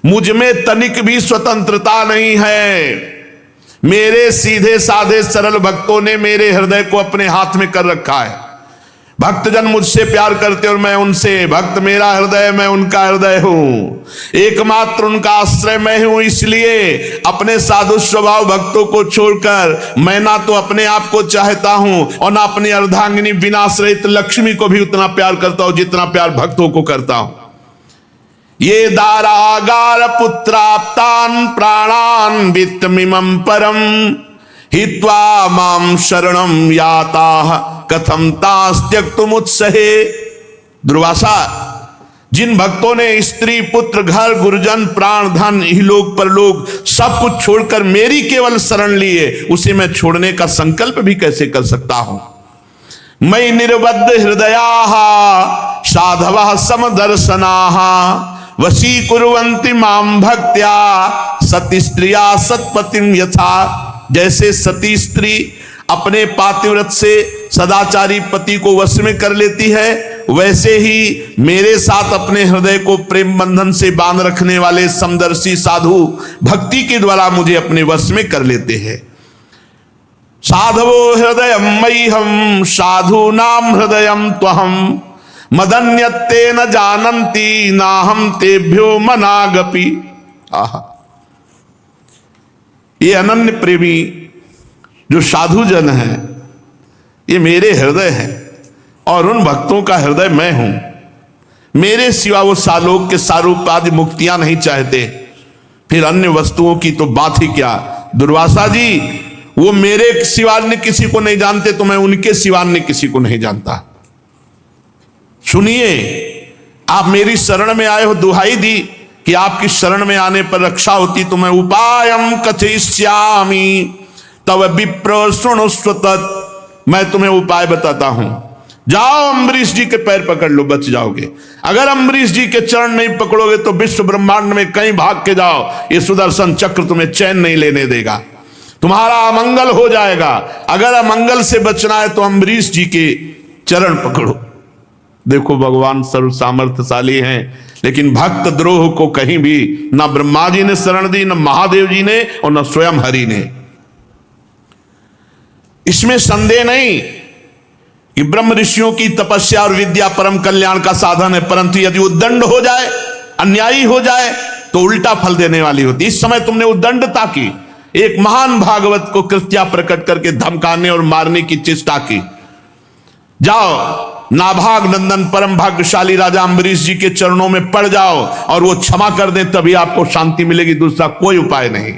मुझ में तनिक भी स्वतंत्रता नहीं है। मेरे सीधे साधे सरल भक्तों ने मेरे हृदय को अपने हाथ में कर रखा है। भक्तजन मुझसे प्यार करते और मैं उनसे, भक्त मेरा हृदय, मैं उनका हृदय हूं, एकमात्र उनका आश्रय मैं हूं। इसलिए अपने साधु स्वभाव भक्तों को छोड़कर मैं ना तो अपने आप को चाहता हूं और ना अपनी अर्धांगिनी विनाश रहित लक्ष्मी को भी उतना प्यार करता हूं जितना प्यार भक्तों को करता हूं। ये दारागार पुत्राप्तान प्राणान वित्तमिमं परम हित्वा माम शरणम याताः कथम तास्त्यक्तुमुत्सहे। दुर्वासा, जिन भक्तों ने स्त्री पुत्र घर गुरुजन प्राण धन इहलोक परलोक सब कुछ छोड़कर मेरी केवल शरण लिए, उसे मैं छोड़ने का संकल्प भी कैसे कर सकता हूं। मयि निर्बद्ध हृदयाः साधवः समदर्शनाः वशीकुर्वन्ति मां भक्त्या सती स्त्रिया सत्पतिं यथा। जैसे सती स्त्री अपने पातिव्रत से सदाचारी पति को वश में कर लेती है, वैसे ही मेरे साथ अपने हृदय को प्रेम बंधन से बांध रखने वाले समदर्शी साधु भक्ति के द्वारा मुझे अपने वश में कर लेते हैं। साधवो हृदय मह्यम साधूनाम हृदयम त्वहम मदन्यत्ते न जानन्ति नाहम तेभ्यो मनागपि। आहा, ये अनन्य प्रेमी जो साधु जन है, ये मेरे हृदय है और उन भक्तों का हृदय मैं हूं। मेरे सिवा वो सालोक के सारूप आदि मुक्तियां नहीं चाहते, फिर अन्य वस्तुओं की तो बात ही क्या। दुर्वासा जी, वो मेरे सिवा अन्य किसी को नहीं जानते तो मैं उनके सिवा अन्य किसी को नहीं जानता। सुनिए, आप मेरी शरण में आए हो, दुहाई दी कि आपकी शरण में आने पर रक्षा होती तो मैं उपायम कथयिष्यामि तव विप्र शृणुष्व तत्। मैं तुम्हें उपाय बताता हूं, जाओ अम्बरीश जी के पैर पकड़ लो, बच जाओगे। अगर अम्बरीश जी के चरण नहीं पकड़ोगे तो विश्व ब्रह्मांड में कहीं भाग के जाओ, ये सुदर्शन चक्र तुम्हें चैन नहीं लेने देगा, तुम्हारा अमंगल हो जाएगा। अगर अमंगल से बचना है तो अम्बरीश जी के चरण पकड़ो। देखो, भगवान सर्व सामर्थ्यशाली हैं, लेकिन भक्त द्रोह को कहीं भी ना ब्रह्मा जी ने शरण दी, न महादेव जी ने और न स्वयं हरि ने। इसमें संदेह नहीं कि ब्रह्म ऋषियों की तपस्या और विद्या परम कल्याण का साधन है, परंतु यदि उद्दंड हो जाए, अन्यायी हो जाए, तो उल्टा फल देने वाली होती। इस समय तुमने उद्दंडता की, एक महान भागवत को कृत्या प्रकट करके धमकाने और मारने की चेष्टा की। जाओ, नाभाग नंदन परम भाग्यशाली राजा अम्बरीश जी के चरणों में पड़ जाओ और वो क्षमा कर दे, तभी आपको शांति मिलेगी, दूसरा कोई उपाय नहीं।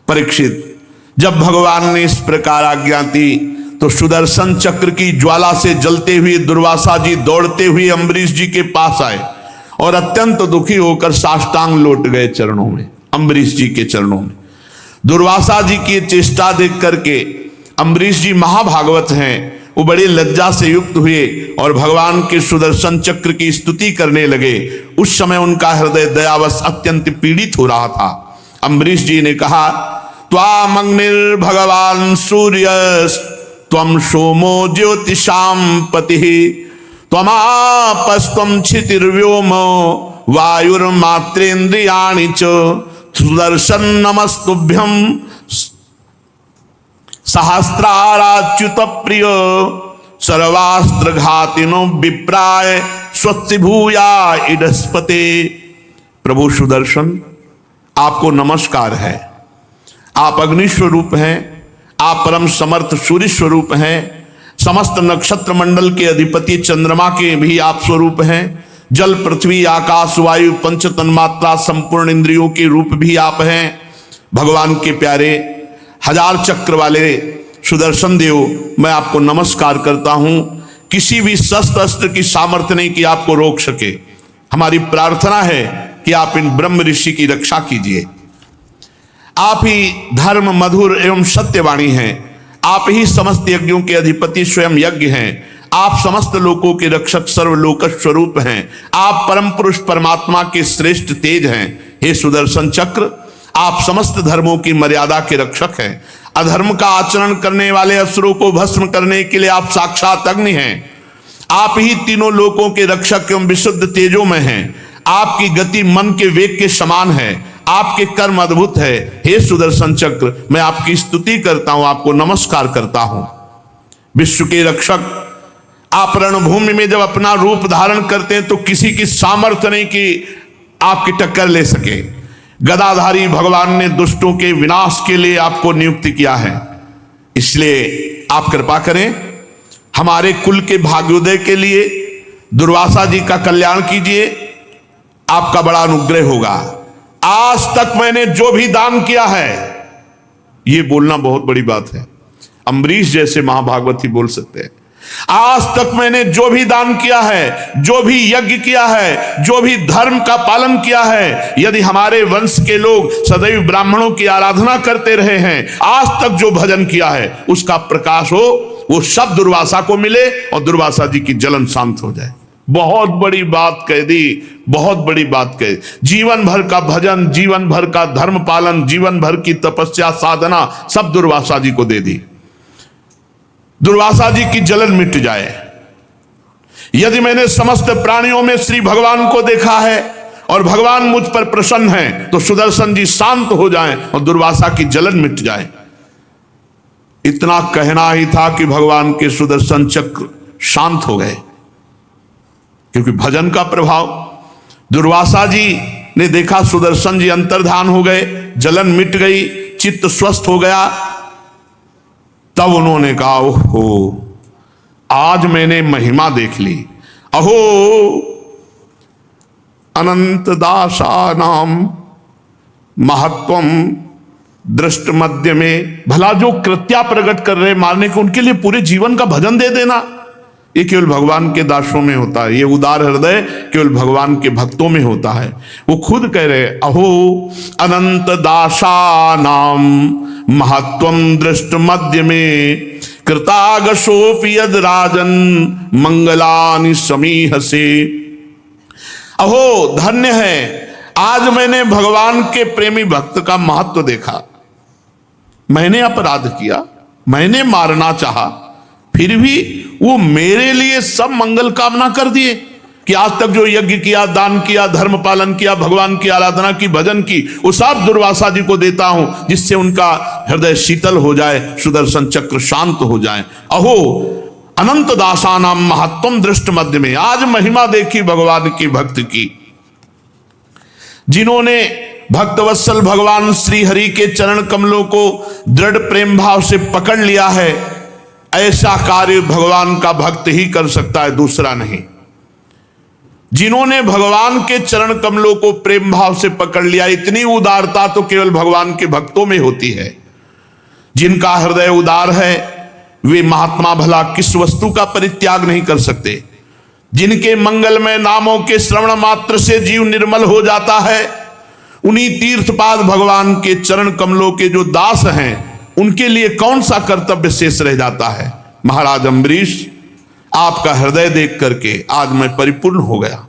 परीक्षित, जब भगवान ने इस प्रकार आज्ञा दी तो सुदर्शन चक्र की ज्वाला से जलते हुए दुर्वासा जी दौड़ते हुए अम्बरीश जी के पास आए और अत्यंत दुखी होकर साष्टांग लौट गए चरणों में, अम्बरीश जी के चरणों में। दुर्वासा जी की चेष्टा देख करके अम्बरीश जी महाभागवत हैं, वो बड़ी लज्जा से युक्त हुए और भगवान के सुदर्शन चक्र की स्तुति करने लगे। उस समय उनका हृदय दयावश अत्यंत पीड़ित हो रहा था। अम्बरीश जी ने कहा, त्वाम अग्निर्भगवान सूर्य त्वम सोमो ज्योतिषाम पति त्वमापस्त्वम क्षितिर्व्योमो वायुर्मात्रेन्द्रियाणि च सुदर्शन नमस्तुभ्यं सहस्राच्युत प्रिय सर्वास्त्र घातिनो विप्राय स्वस्ति भूया इडस्पते। प्रभु सुदर्शन, आपको नमस्कार है। आप अग्नि स्वरूप हैं, आप परम समर्थ सूर्य स्वरूप हैं, समस्त नक्षत्र मंडल के अधिपति चंद्रमा के भी आप स्वरूप हैं, जल पृथ्वी आकाश वायु पंच तन्मात्रा संपूर्ण इंद्रियों के रूप भी आप हैं। भगवान के प्यारे हजार चक्र वाले सुदर्शन देव, मैं आपको नमस्कार करता हूं। किसी भी शस्त्र अस्त्र की सामर्थ्य नहीं कि आपको रोक सके। हमारी प्रार्थना है कि आप इन ब्रह्म ऋषि की रक्षा कीजिए। आप ही धर्म मधुर एवं सत्यवाणी हैं, आप ही समस्त यज्ञों के अधिपति स्वयं यज्ञ हैं, आप समस्त लोकों के रक्षक सर्वलोक स्वरूप हैं, आप परम पुरुष परमात्मा के श्रेष्ठ तेज हैं। हे सुदर्शन चक्र, आप समस्त धर्मों की मर्यादा के रक्षक हैं। अधर्म का आचरण करने वाले असुरों को भस्म करने के लिए आप साक्षात अग्नि हैं। आप ही तीनों लोकों के रक्षक एवं विशुद्ध तेजों में हैं। आपकी गति मन के वेग के समान है, आपके कर्म अद्भुत है। हे सुदर्शन चक्र, मैं आपकी स्तुति करता हूं, आपको नमस्कार करता हूं। विश्व के रक्षक, आप रणभूमि में जब अपना रूप धारण करते हैं तो किसी की सामर्थ्य नहीं कि आपकी टक्कर ले सके। गदाधारी भगवान ने दुष्टों के विनाश के लिए आपको नियुक्त किया है, इसलिए आप कृपा करें, हमारे कुल के भाग्योदय के लिए दुर्वासा जी का कल्याण कीजिए, आपका बड़ा अनुग्रह होगा। आज तक मैंने जो भी दान किया है, यह बोलना बहुत बड़ी बात है, अम्बरीश जैसे महाभागवत ही बोल सकते हैं। आज तक मैंने जो भी दान किया है, जो भी यज्ञ किया है, जो भी धर्म का पालन किया है, यदि हमारे वंश के लोग सदैव ब्राह्मणों की आराधना करते रहे हैं, आज तक जो भजन किया है, उसका प्रकाश हो, वो सब दुर्वासा को मिले और दुर्वासा जी की जलन शांत हो जाए। बहुत बड़ी बात कह दी, बहुत बड़ी बात कह दी। जीवन भर का भजन, जीवन भर का धर्म पालन, जीवन भर की तपस्या साधना सब दुर्वासा जी को दे दी। दुर्वासा जी की जलन मिट जाए। यदि मैंने समस्त प्राणियों में श्री भगवान को देखा है और भगवान मुझ पर प्रसन्न है, तो सुदर्शन जी शांत हो जाएं और दुर्वासा की जलन मिट जाए। इतना कहना ही था कि भगवान के सुदर्शन चक्र शांत हो गए, क्योंकि भजन का प्रभाव। दुर्वासा जी ने देखा सुदर्शन जी अंतर्धान हो गए, जलन मिट गई, चित्त स्वस्थ हो गया। तब उन्होंने कहा, ओहो, आज मैंने महिमा देख ली। अहो अनंत दासानाम महत्वम दृष्ट मध्य में। भला जो कृत्या प्रकट कर रहे मारने को, उनके लिए पूरे जीवन का भजन दे देना, ये केवल भगवान के दासों में होता है। ये उदार हृदय केवल भगवान के भक्तों में होता है। वो खुद कह रहे, अहो अनंत दासानाम महत्वम दृष्ट मध्य में कृतागशोपि यद राजन मंगलानि समीहसे। अहो धन्य है, आज मैंने भगवान के प्रेमी भक्त का महत्व देखा। मैंने अपराध किया, मैंने मारना चाहा, फिर भी वो मेरे लिए सब मंगल कामना कर दिए कि आज तक जो यज्ञ किया, दान किया, धर्म पालन किया, भगवान की आराधना की, भजन की, वो सब दुर्वासा जी को देता हूं, जिससे उनका हृदय शीतल हो जाए, सुदर्शन चक्र शांत हो जाए। अहो अनंत दासानाम महत्वम दृष्ट मध्य में। आज महिमा देखी भगवान की भक्त की, जिन्होंने भक्तवत्सल भगवान श्री हरि के चरण कमलों को दृढ़ प्रेम भाव से पकड़ लिया है। ऐसा कार्य भगवान का भक्त ही कर सकता है, दूसरा नहीं। जिन्होंने भगवान के चरण कमलों को प्रेम भाव से पकड़ लिया, इतनी उदारता तो केवल भगवान के भक्तों में होती है। जिनका हृदय उदार है वे महात्मा भला किस वस्तु का परित्याग नहीं कर सकते। जिनके मंगलमय नामों के श्रवण मात्र से जीव निर्मल हो जाता है, उन्हीं तीर्थपाद भगवान के चरण कमलों के जो दास हैं, उनके लिए कौन सा कर्तव्य शेष रह जाता है। महाराज अम्बरीश, आपका हृदय देख करके आज मैं परिपूर्ण हो गया।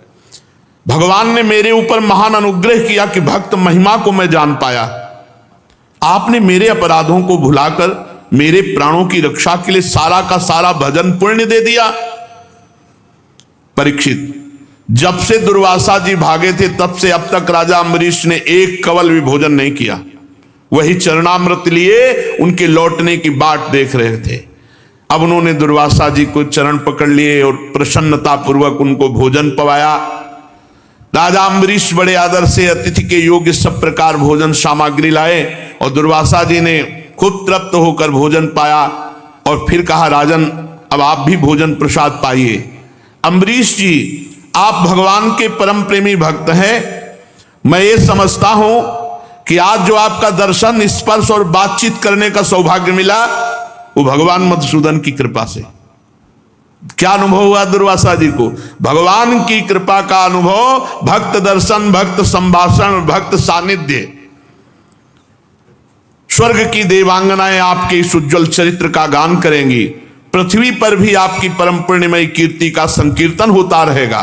भगवान ने मेरे ऊपर महान अनुग्रह किया कि भक्त महिमा को मैं जान पाया। आपने मेरे अपराधों को भुलाकर मेरे प्राणों की रक्षा के लिए सारा का सारा भजन पुण्य दे दिया। परीक्षित, जब से दुर्वासा जी भागे थे तब से अब तक राजा अम्बरीश ने एक कवल भी भोजन नहीं किया। वही चरणामृत लिए उनके लौटने की बाट देख रहे थे। अब उन्होंने दुर्वासा जी को चरण पकड़ लिए और प्रसन्नता पूर्वक उनको भोजन पवाया। राजा अम्बरीश बड़े आदर से अतिथि के योग्य सब प्रकार भोजन सामग्री लाए और दुर्वासा जी ने खूब तृप्त होकर भोजन पाया और फिर कहा, राजन अब आप भी भोजन प्रसाद पाइए। अम्बरीश जी, आप भगवान के परम प्रेमी भक्त हैं। मैं ये समझता हूं कि आज जो आपका दर्शन, स्पर्श और बातचीत करने का सौभाग्य मिला वो भगवान मधुसूदन की कृपा से। क्या अनुभव हुआ दुर्वासा जी को? भगवान की कृपा का अनुभव, भक्त दर्शन, भक्त संभाषण, भक्त सानिध्य। स्वर्ग की देवांगनाएं आपके इस उज्ज्वल चरित्र का गान करेंगी। पृथ्वी पर भी आपकी परम पुण्यमयी कीर्ति का संकीर्तन होता रहेगा।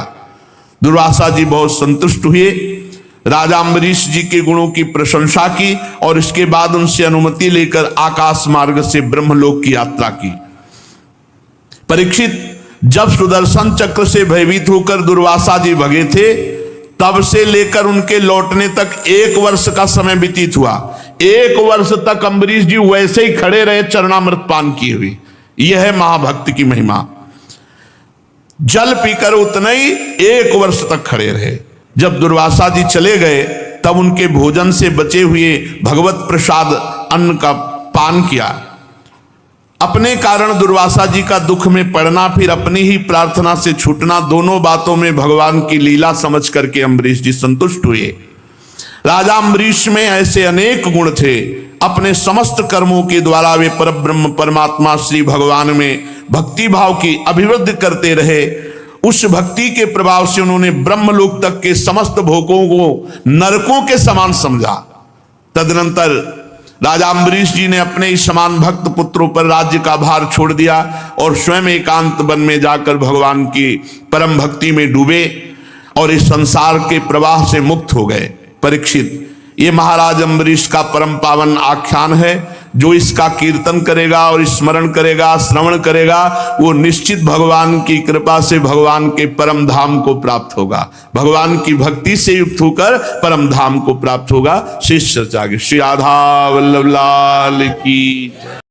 दुर्वासा जी बहुत संतुष्ट हुए, राजा अम्बरीश जी के गुणों की प्रशंसा की और इसके बाद उनसे अनुमति लेकर आकाश मार्ग से ब्रह्मलोक की यात्रा की। परीक्षित, जब सुदर्शन चक्र से भयभीत होकर दुर्वासा जी भगे थे, तब से लेकर उनके लौटने तक 1 वर्ष का समय व्यतीत हुआ। 1 वर्ष तक अम्बरीश जी वैसे ही खड़े रहे, चरणामृत पान किए हुए। यह है महाभक्त की महिमा। जल पीकर उतने ही 1 वर्ष तक खड़े रहे। जब दुर्वासा जी चले गए तब उनके भोजन से बचे हुए भगवत प्रसाद अन्न का पान किया। अपने कारण दुर्वासा जी का दुख में पड़ना, फिर अपनी ही प्रार्थना से छूटना, दोनों बातों में भगवान की लीला समझ करके अम्बरीश जी संतुष्ट हुए। राजा अम्बरीश में ऐसे अनेक गुण थे। अपने समस्त कर्मों के द्वारा वे परब्रह्म परमात्मा श्री भगवान में भक्ति भाव की अभिवृद्धि करते रहे। उस भक्ति के प्रभाव से उन्होंने ब्रह्मलोक तक के समस्त भोगों को नरकों के समान समझा। तदनंतर राजा अम्बरीश जी ने अपने ही समान भक्त पुत्रों पर राज्य का भार छोड़ दिया और स्वयं एकांत वन में जाकर भगवान की परम भक्ति में डूबे और इस संसार के प्रवाह से मुक्त हो गए। परीक्षित, ये महाराज अम्बरीश का परम पावन आख्यान है। जो इसका कीर्तन करेगा और स्मरण करेगा, श्रवण करेगा, वो निश्चित भगवान की कृपा से भगवान के परम धाम को प्राप्त होगा। भगवान की भक्ति से युक्त होकर परम धाम को प्राप्त होगा। शेष चर्चा की। श्री राधा वल्लभ लाल की।